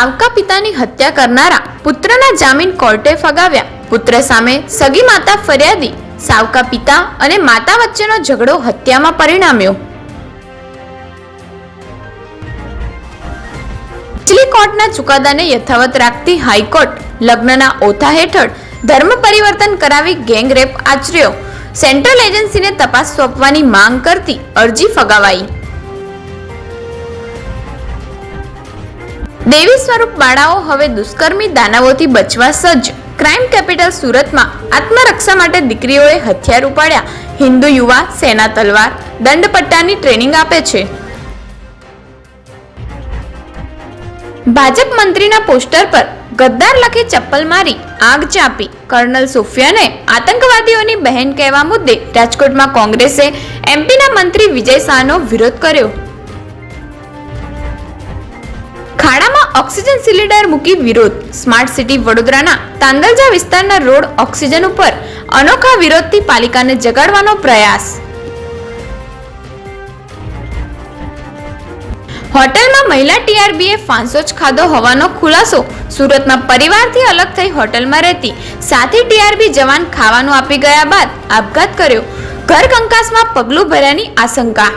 સાવકા પિતાની હત્યા કરનારા પુત્રના જામીન કોર્ટે ફગાવ્યા. પુત્ર સામે સગી માતા ફરિયાદી. સાવકા પિતા અને માતા વચ્ચેનો ઝઘડો હત્યામાં પરિણમ્યો. નીચલી કોર્ટના ચુકાદાને યથાવત રાખતી હાઈકોર્ટ લગ્નના ઓથા હેઠળ ધર્મ પરિવર્તન કરાવી ગેંગ રેપ આચર્યો. સેન્ટ્રલ એજન્સીને તપાસ સોંપવાની માંગ કરતી અરજી ફગાવાઈ. દેવી સ્વરૂપ બાળાઓ હવે દુષ્કર્મી દાનવોથી બચવા સજ્જ. ક્રાઇમ કેપિટલ સુરતમાં આત્મરક્ષા માટે દીકરીઓએ હથિયાર ઉપાડ્યા. હિન્દુ યુવા સેના તલવાર દંડપટ્ટાની ટ્રેનિંગ આપે છે. ભાજપ મંત્રીના પોસ્ટર પર ગદ્દાર લખી ચપ્પલ મારી આગ ચાંપી. કર્નલ સોફિયાને આતંકવાદીઓની બહેન કહેવા મુદ્દે રાજકોટમાં કોંગ્રેસે એમપીના મંત્રી વિજય શાહનો વિરોધ કર્યો. ખાડામાં ઓક્સિજન સિલિન્ડર મૂકી વિરોધ. સ્માર્ટ સિટી વડોદરાના તાંદલજા વિસ્તારના રોડ ઓક્સિજન ઉપર અનોખા વિરોધથી પાલિકાને જગાડવાનો પ્રયાસ. હોટલમાં મહિલા ટીઆરબીએ ફાંસો જ ખાધો હોવાનો ખુલાસો. સુરતમાં પરિવારથી અલગ થઈ હોટલમાં રહેતી સાથી ટીઆરબી જવાન ખાવાનું આપી ગયા બાદ આપઘાત કર્યો. ઘર કંકાસમાં પગલું ભર્યાની આશંકા.